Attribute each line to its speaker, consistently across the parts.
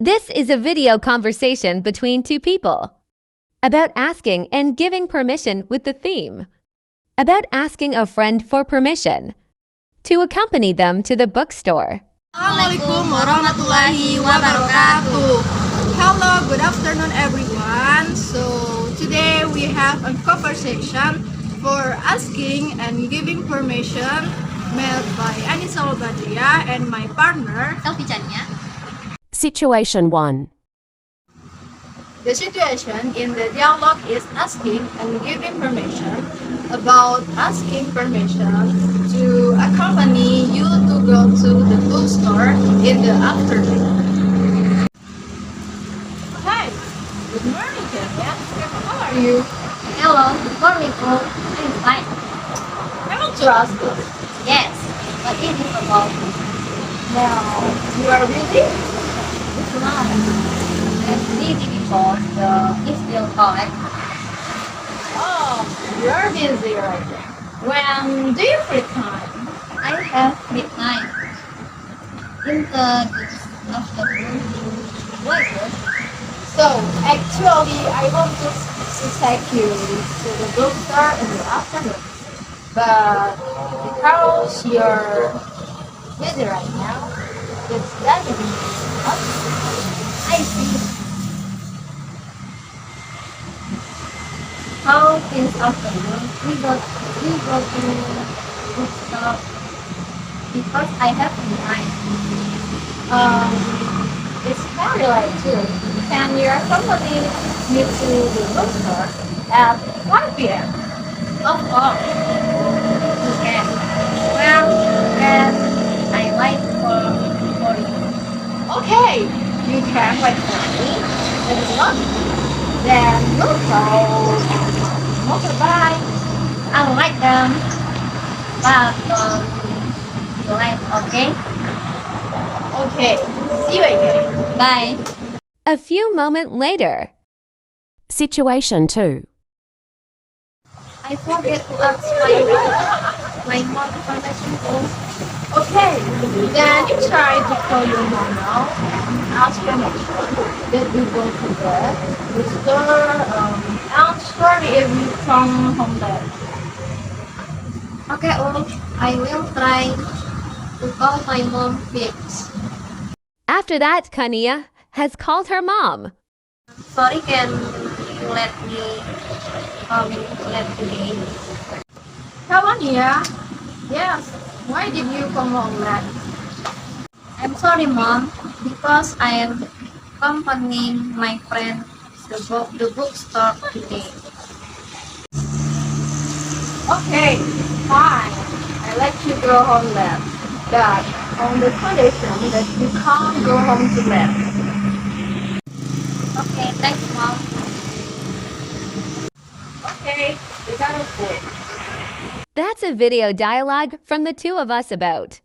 Speaker 1: This is a video conversation between two people about asking and giving permission with the theme about asking a friend for permission to accompany them to the bookstore.
Speaker 2: Assalamualaikum warahmatullahi wabarakatuh. Hello, good afternoon everyone. So today we have a conversation for asking and giving permission made by Annisaulbadriyah and my partner.
Speaker 3: Situation 1.
Speaker 2: The situation in the dialogue is asking and giving permission about asking permission to accompany you to go to the bookstore in the afternoon. Hi, good morning, Kenya. How are you?
Speaker 4: Hello, good morning all. I'm fine.
Speaker 2: I want to ask you.
Speaker 4: Yes, what is it about?
Speaker 2: Now, you are busy?
Speaker 4: It's not. I'm busy because it's still correct.
Speaker 2: Oh, you are busy right now. When do you free time?
Speaker 4: I have midnight. In the afternoon. Why good?
Speaker 2: So, actually, I want to take you to the bookstore in the afternoon. But because you're busy right now, it's doesn't up.
Speaker 4: I see. How this afternoon we go to bookstore because I have midnight.
Speaker 2: It's very late too. Can your company meet to the bookstore at 1 p.m.?
Speaker 4: Of course. Okay. Well, then I wait for you.
Speaker 2: Okay, you can wait for me. It's not. Then we'll go motorbike.
Speaker 4: I like them, but you like okay?
Speaker 2: Okay, see you again.
Speaker 4: Bye.
Speaker 1: A few moments later.
Speaker 3: Situation 2.
Speaker 4: I forget to ask my mom permission too.
Speaker 2: Okay, then you try to call your mom now and ask permission that we go to the store. I'm sorry if you come home late.
Speaker 4: Okay, I will try to call my mom fix.
Speaker 1: After that, Kania has called her mom.
Speaker 4: Sorry, can you let me today?
Speaker 2: Hello, Nia. Yes, why did you come home late?
Speaker 4: I'm sorry, mom, because I am accompanying my friend to the bookstore today.
Speaker 2: Okay, fine. I let you go home late, but on the condition that you can't go home too late.
Speaker 4: Okay, thanks, mom.
Speaker 2: Okay, we gotta go.
Speaker 1: That's a video dialogue from the two of us about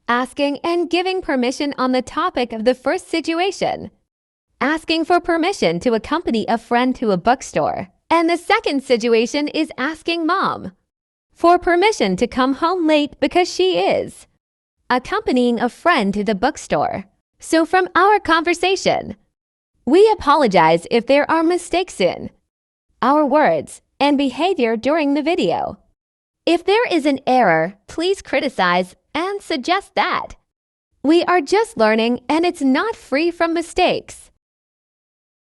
Speaker 1: asking and giving permission on the topic of the first situation, asking for permission to accompany a friend to a bookstore. And the second situation is asking mom for permission to come home late because she is accompanying a friend to the bookstore. So from our conversation, we apologize if there are mistakes in our words and behavior during the video. If there is an error, please criticize and suggest that. We are just learning and it's not free from mistakes.